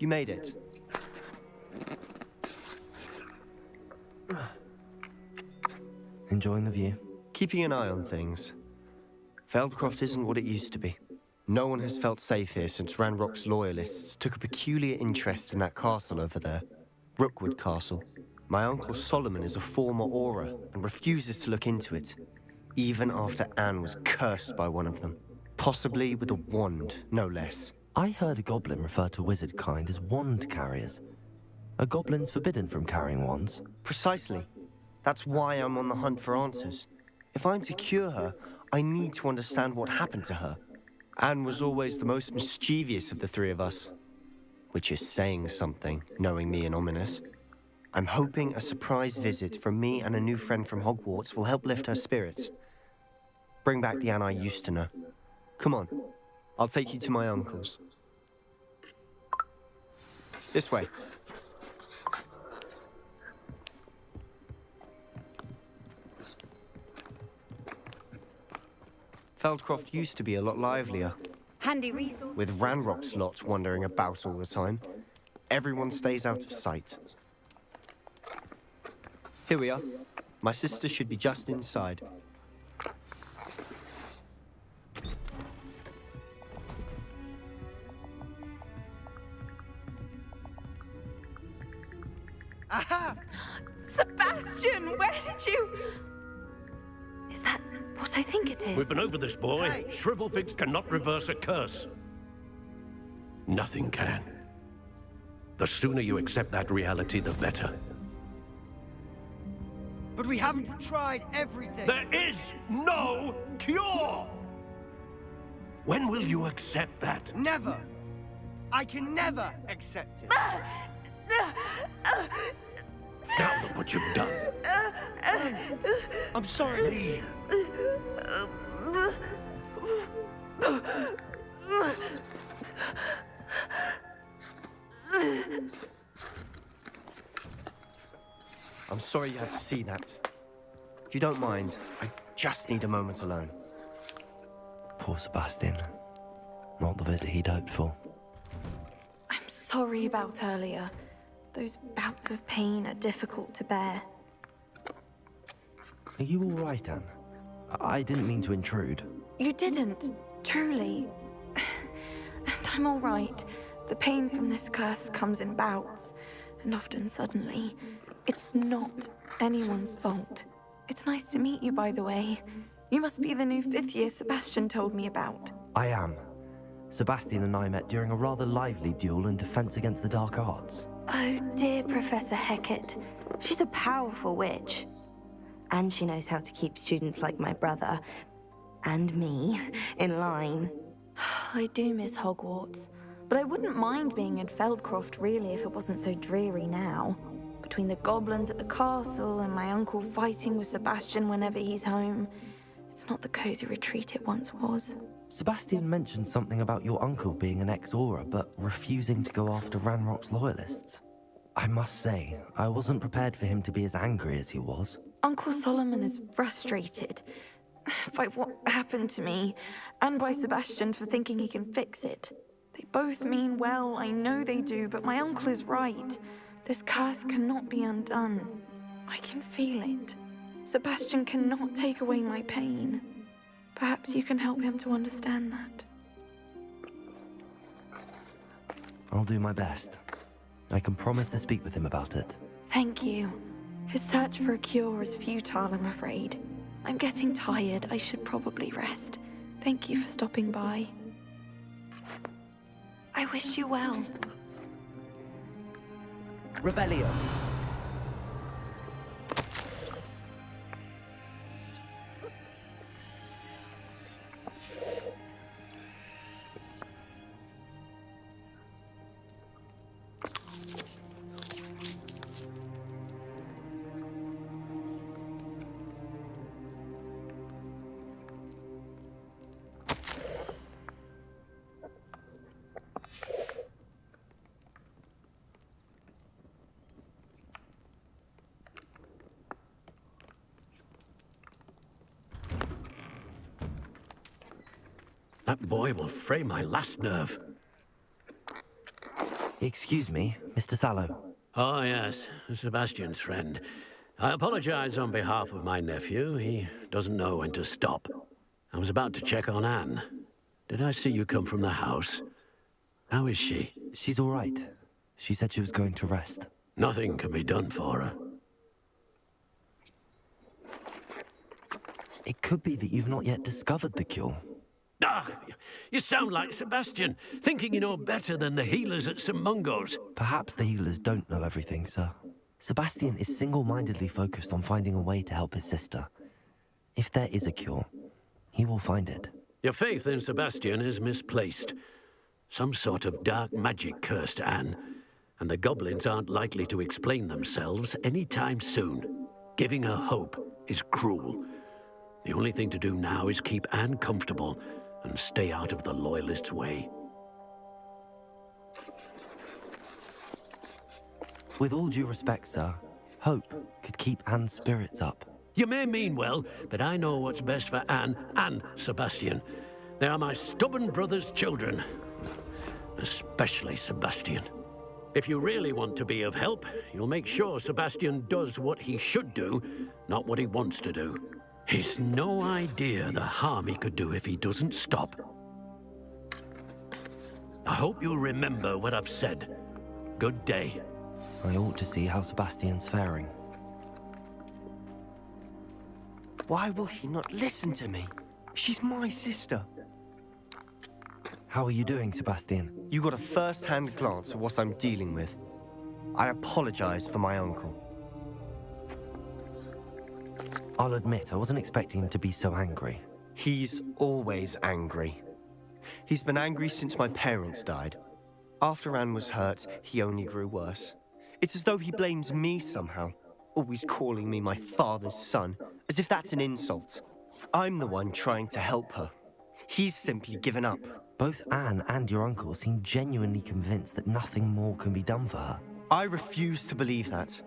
You made it. Enjoying the view? Keeping an eye on things. Feldcroft isn't what it used to be. No one has felt safe here since Ranrock's loyalists took a peculiar interest in that castle over there. Rookwood Castle. My uncle Solomon is a former Auror and refuses to look into it, even after Anne was cursed by one of them. Possibly with a wand, no less. I heard a goblin refer to wizard kind as wand carriers. Are goblins forbidden from carrying wands? Precisely. That's why I'm on the hunt for answers. If I'm to cure her, I need to understand what happened to her. Anne was always the most mischievous of the three of us. Which is saying something, knowing me and Ominous. I'm hoping a surprise visit from me and a new friend from Hogwarts will help lift her spirits. Bring back the Anne I used to know. Come on, I'll take you to my uncle's. This way. Feldcroft used to be a lot livelier. Handy resource. With Ranrock's lot wandering about all the time, everyone stays out of sight. Here we are. My sister should be just inside. Aha! Sebastian, where did you... Is that what I think it is? We've been over this, boy. Hey. Shrivelfigs cannot reverse a curse. Nothing can. The sooner you accept that reality, the better. But we haven't tried everything. There is no cure! When will you accept that? Never. I can never accept it. Now look what you've done. I'm sorry. Leave. I'm sorry you had to see that. If you don't mind, I just need a moment alone. Poor Sebastian. Not the visit he'd hoped for. I'm sorry about earlier. Those bouts of pain are difficult to bear. Are you all right, Anne? I didn't mean to intrude. You didn't, truly. And I'm all right. The pain from this curse comes in bouts, and often suddenly. It's not anyone's fault. It's nice to meet you, by the way. You must be the new fifth year Sebastian told me about. I am. Sebastian and I met during a rather lively duel in defense against the dark arts. Oh dear, Professor Hecat. She's a powerful witch. And she knows how to keep students like my brother, and me, in line. I do miss Hogwarts, but I wouldn't mind being in Feldcroft really if it wasn't so dreary now. Between the goblins at the castle and my uncle fighting with Sebastian whenever he's home, it's not the cozy retreat it once was. Sebastian mentioned something about your uncle being an ex-Auror, but refusing to go after Ranrock's loyalists. I must say, I wasn't prepared for him to be as angry as he was. Uncle Solomon is frustrated by what happened to me, and by Sebastian for thinking he can fix it. They both mean well, I know they do, but my uncle is right. This curse cannot be undone. I can feel it. Sebastian cannot take away my pain. Perhaps you can help him to understand that. I'll do my best. I can promise to speak with him about it. Thank you. His search for a cure is futile, I'm afraid. I'm getting tired. I should probably rest. Thank you for stopping by. I wish you well. Revelio. That boy will fray my last nerve. Excuse me, Mr. Sallow. Oh, yes, Sebastian's friend. I apologize on behalf of my nephew. He doesn't know when to stop. I was about to check on Anne. Did I see you come from the house? How is she? She's all right. She said she was going to rest. Nothing can be done for her. It could be that you've not yet discovered the cure. Ah, you sound like Sebastian, thinking you know better than the healers at St. Mungo's. Perhaps the healers don't know everything, sir. Sebastian is single-mindedly focused on finding a way to help his sister. If there is a cure, he will find it. Your faith in Sebastian is misplaced. Some sort of dark magic cursed Anne, and the goblins aren't likely to explain themselves anytime soon. Giving her hope is cruel. The only thing to do now is keep Anne comfortable and stay out of the Loyalists' way. With all due respect, sir, hope could keep Anne's spirits up. You may mean well, but I know what's best for Anne and Sebastian. They are my stubborn brother's children. Especially Sebastian. If you really want to be of help, you'll make sure Sebastian does what he should do, not what he wants to do. He's no idea the harm he could do if he doesn't stop. I hope you'll remember what I've said. Good day. I ought to see how Sebastian's faring. Why will he not listen to me? She's my sister. How are you doing, Sebastian? You got a first-hand glance at what I'm dealing with. I apologize for my uncle. I'll admit, I wasn't expecting him to be so angry. He's always angry. He's been angry since my parents died. After Anne was hurt, he only grew worse. It's as though he blames me somehow, always calling me my father's son, as if that's an insult. I'm the one trying to help her. He's simply given up. Both Anne and your uncle seem genuinely convinced that nothing more can be done for her. I refuse to believe that.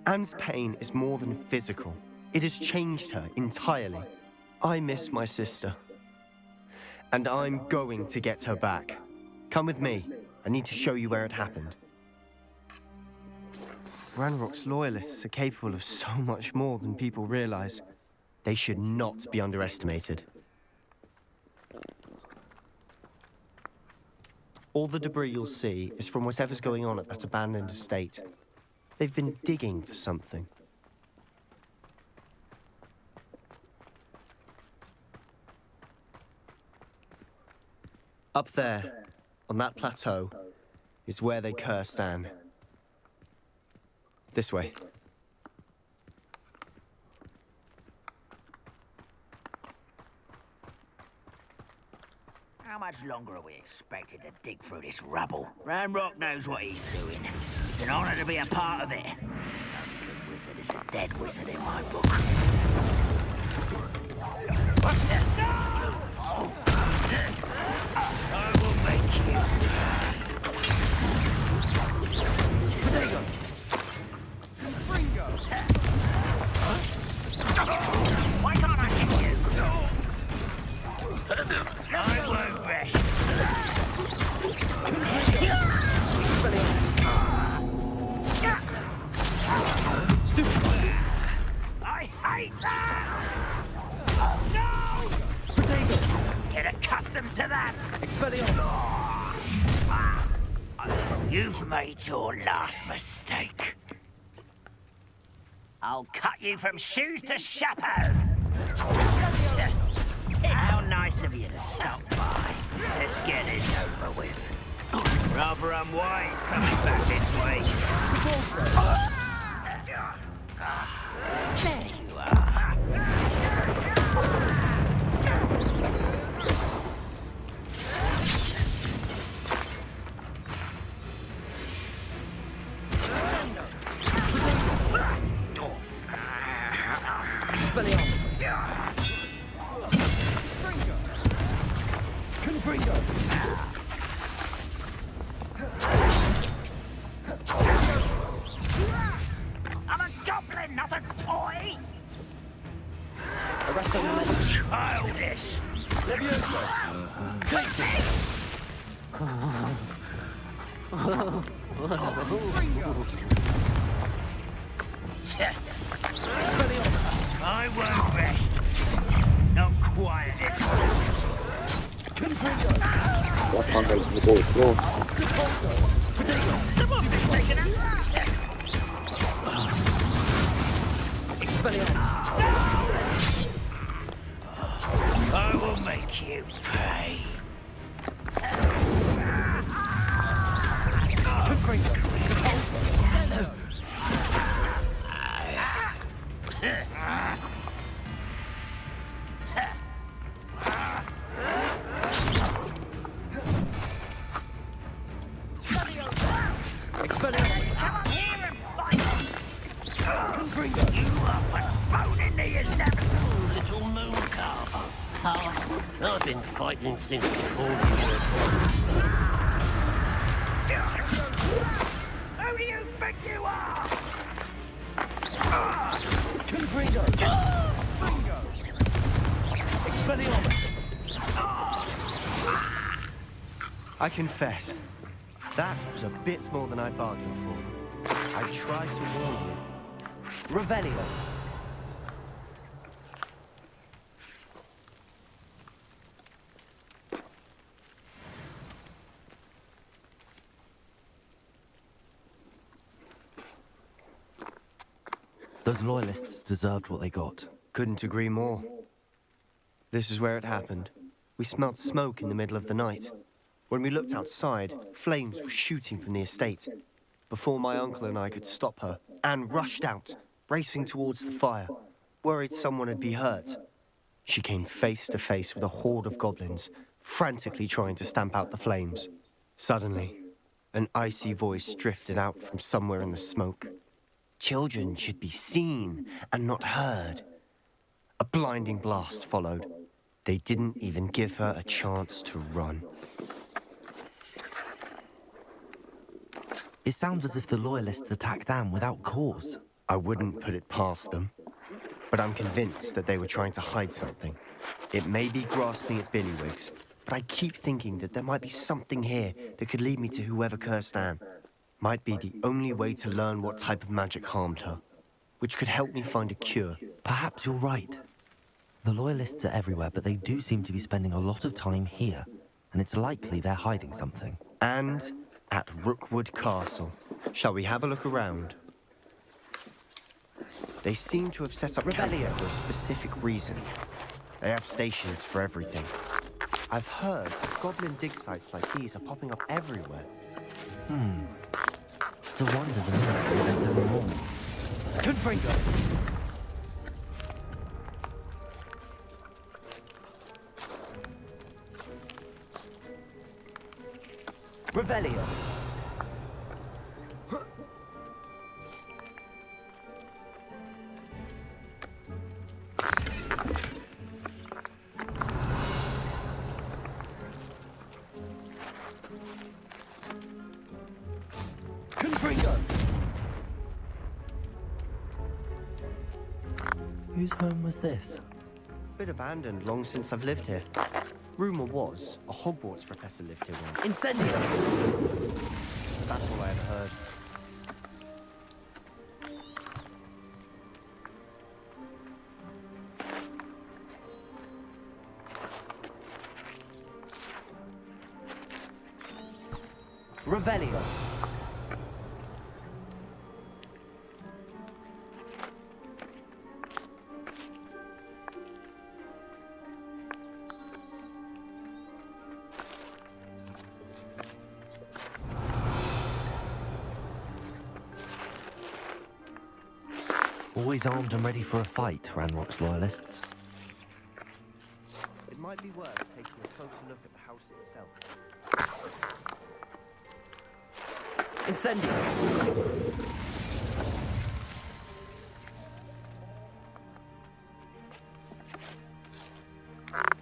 Anne's pain is more than physical. It has changed her entirely. I miss my sister. And I'm going to get her back. Come with me. I need to show you where it happened. Ranrock's loyalists are capable of so much more than people realize. They should not be underestimated. All the debris you'll see is from whatever's going on at that abandoned estate. They've been digging for something. Up there, on that plateau, is where they cursed Anne. This way. How much longer are we expected to dig through this rubble? Ranrock knows what he's doing. It's an honor to be a part of it. The only good wizard is a dead wizard in my book. What's that? No! I will make you. There you go. Fringo. Why can't I hit you? I won't rest. Stupid. I hate that! No! Potato. Get accustomed to that! Expelliarmus. You've made your last mistake. I'll cut you from shoes to chapeau. How nice of you to stop by. Let's get this over with. Rather unwise coming back this way. There you are. Expelliarmus. Confringo. I'm a goblin, not a toy! Arresto Nemesis. Childish! Levioso. Glacier. I won't rest. Not quiet. 약간 잘 보고 있고. I will make you pay. Little moon carver. I've been fighting since before you were born. Who do you think you are? I confess, that was a bit more than I bargained for. I tried to warn you. Revelio. Those loyalists deserved what they got. Couldn't agree more. This is where it happened. We smelled smoke in the middle of the night. When we looked outside, flames were shooting from the estate. Before my uncle and I could stop her, Anne rushed out, racing towards the fire, worried someone would be hurt. She came face to face with a horde of goblins, frantically trying to stamp out the flames. Suddenly, an icy voice drifted out from somewhere in the smoke. Children should be seen and not heard. A blinding blast followed. They didn't even give her a chance to run. It sounds as if the loyalists attacked Anne without cause. I wouldn't put it past them, but I'm convinced that they were trying to hide something. It may be grasping at Billywigs, but I keep thinking that there might be something here that could lead me to whoever cursed Anne. Might be the only way to learn what type of magic harmed her, which could help me find a cure. Perhaps you're right. The loyalists are everywhere, but they do seem to be spending a lot of time here, and it's likely they're hiding something. And at Rookwood Castle. Shall we have a look around? They seem to have set up camp here for a specific reason. They have stations for everything. I've heard that goblin dig sites like these are popping up everywhere. It's a wonder the ministry isn't doing more. Confringo! Revelio. Whose home was this? Bit abandoned long since I've lived here. Rumor was a Hogwarts professor lived here once. Incendio! That's all I ever heard. Revelio. Always armed and ready for a fight, Ranrock's loyalists. It might be worth taking a closer look at the house itself. Incendio!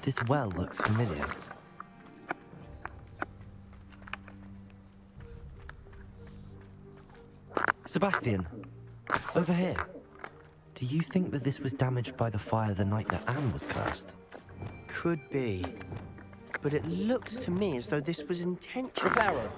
This well looks familiar. Sebastian, over here. Do you think that this was damaged by the fire the night that Anne was cursed? Could be. But it looks to me as though this was intentional. Reparo.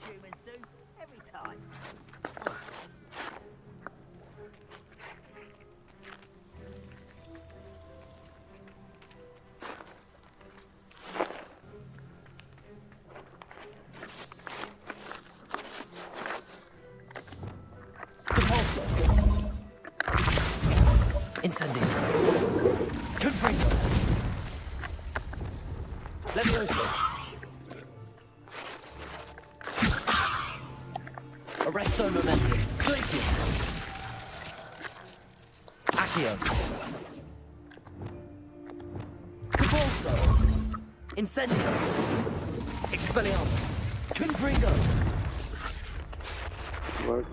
humans do, every time. Incendio. Confringo. Levioso. Arresto Momentum. Glacier. Accio. Convulso. Incendio. Expelliarmus. Confringo. What?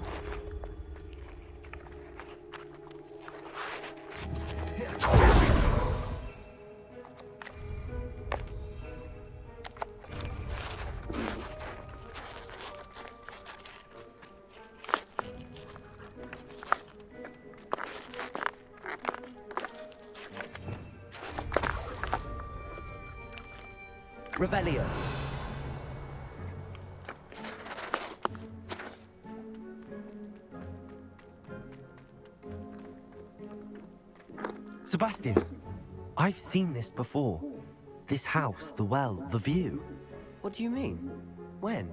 Revelio. Sebastian, I've seen this before. This house, the well, the view. What do you mean? When?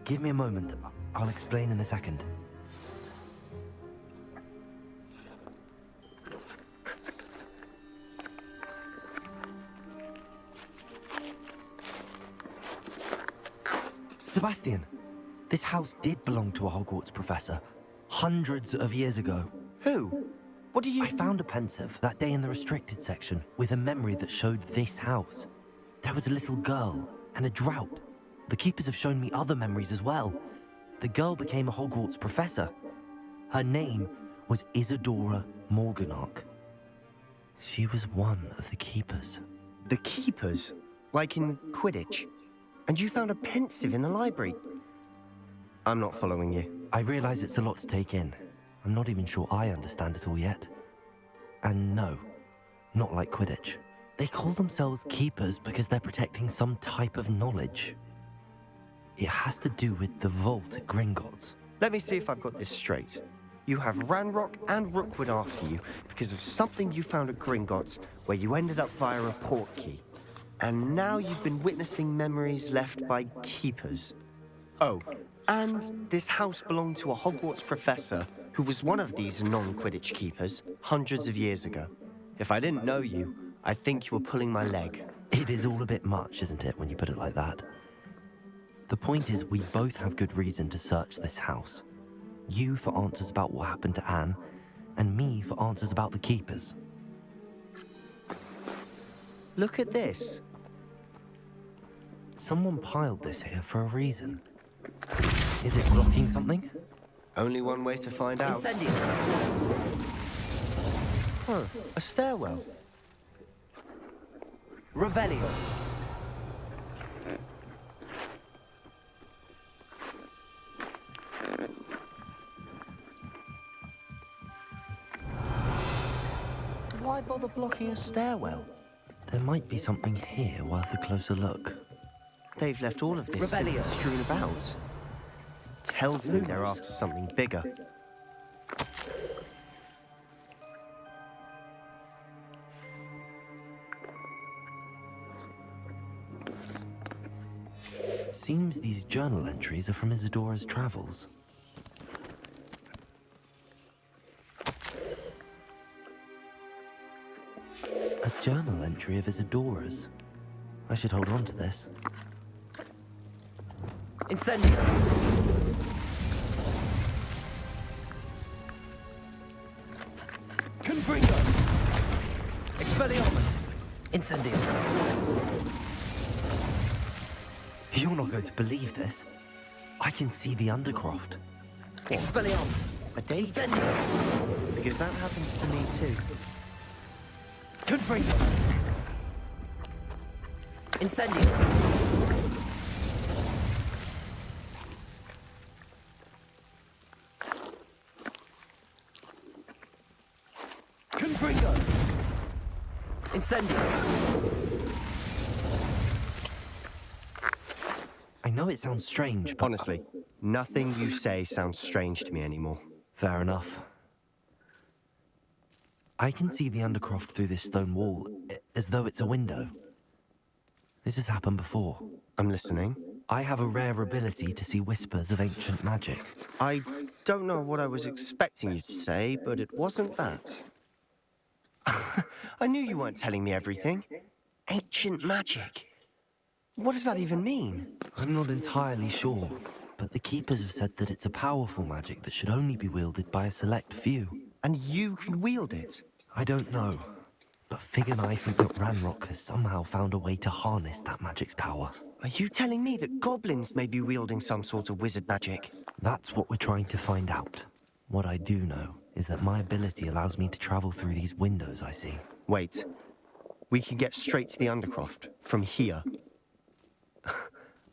Give me a moment. I'll explain in a second. Sebastian, this house did belong to a Hogwarts professor, hundreds of years ago. Who? What do you... I found a pensive that day in the restricted section with a memory that showed this house. There was a little girl and a drought. The keepers have shown me other memories as well. The girl became a Hogwarts professor. Her name was Isadora Morganach. She was one of the keepers. The keepers? Like in Quidditch? And you found a pensive in the library? I'm not following you. I realize it's a lot to take in. I'm not even sure I understand it all yet. And no, not like Quidditch. They call themselves keepers because they're protecting some type of knowledge. It has to do with the vault at Gringotts. Let me see if I've got this straight. You have Ranrock and Rookwood after you because of something you found at Gringotts where you ended up via a portkey. And now you've been witnessing memories left by keepers. Oh, and this house belonged to a Hogwarts professor who was one of these non-Quidditch keepers hundreds of years ago. If I didn't know you, I'd think you were pulling my leg. It is all a bit much, isn't it, when you put it like that? The point is, we both have good reason to search this house. You for answers about what happened to Anne, and me for answers about the keepers. Look at this. Someone piled this here for a reason. Is it blocking something? Only one way to find out. Incendio! Huh, a stairwell. Revelio! Why bother blocking a stairwell? There might be something here worth a closer look. They've left all of this Revelio. strewn about. Tells me they're after something bigger. Seems these journal entries are from Isadora's travels. A journal entry of Isadora's. I should hold on to this. Incendio! Confringo! Expelliarmus! Incendio! You're not going to believe this. I can see the Undercroft. Expelliarmus! A date? Incendio! Because that happens to me too. Confringo! Incendio! Confringo! Incendio! I know it sounds strange, but... Honestly, Nothing you say sounds strange to me anymore. Fair enough. I can see the Undercroft through this stone wall, as though it's a window. This has happened before. I'm listening. I have a rare ability to see whispers of ancient magic. I don't know what I was expecting you to say, but it wasn't that. I knew you weren't telling me everything. Ancient magic. What does that even mean? I'm not entirely sure, but the Keepers have said that it's a powerful magic that should only be wielded by a select few. And you can wield it? I don't know, but Fig and I think that Ranrock has somehow found a way to harness that magic's power. Are you telling me that goblins may be wielding some sort of wizard magic? That's what we're trying to find out. What I do know is that my ability allows me to travel through these windows I see. Wait. We can get straight to the Undercroft from here.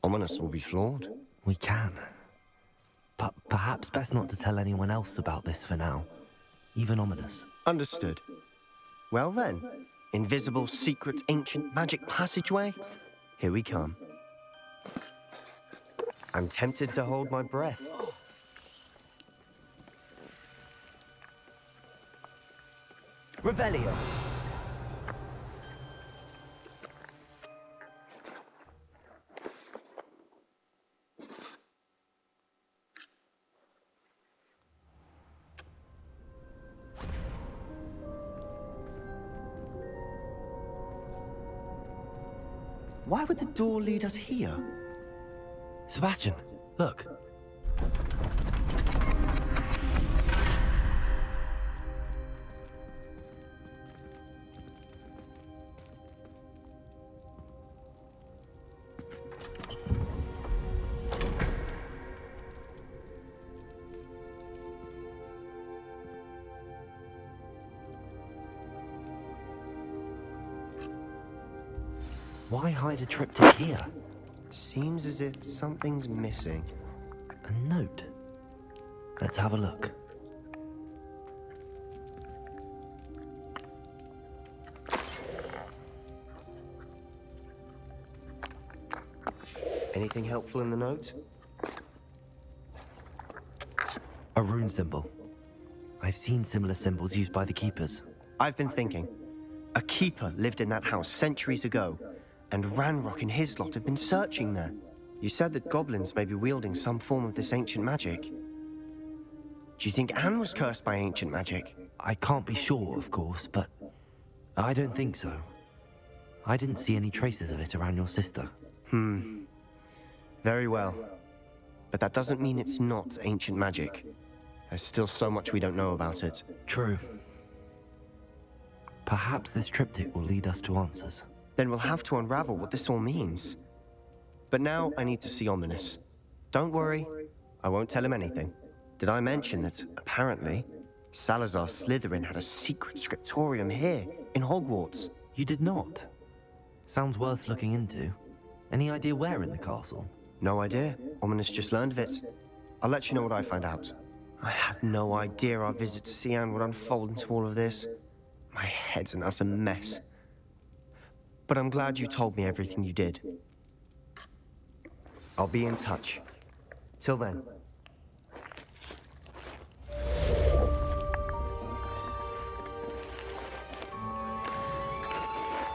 Ominous will be flawed. We can. But perhaps best not to tell anyone else about this for now. Even Ominous. Understood. Well then, invisible, secret, ancient magic passageway? Here we come. I'm tempted to hold my breath. Revelio. Why would the door lead us here? Sebastian, look. Why hide a triptych here? Seems as if something's missing. A note. Let's have a look. Anything helpful in the note? A rune symbol. I've seen similar symbols used by the Keepers. I've been thinking. A keeper lived in that house centuries ago, and Ranrock and his lot have been searching there. You said that goblins may be wielding some form of this ancient magic. Do you think Anne was cursed by ancient magic? I can't be sure, of course, but I don't think so. I didn't see any traces of it around your sister. Very well. But that doesn't mean it's not ancient magic. There's still so much we don't know about it. True. Perhaps this triptych will lead us to answers. Then we'll have to unravel what this all means. But now I need to see Ominous. Don't worry, I won't tell him anything. Did I mention that, apparently, Salazar Slytherin had a secret scriptorium here, in Hogwarts? You did not? Sounds worth looking into. Any idea where in the castle? No idea. Ominous just learned of it. I'll let you know what I find out. I had no idea our visit to Cian would unfold into all of this. My head's an utter mess. But I'm glad you told me everything you did. I'll be in touch. Till then.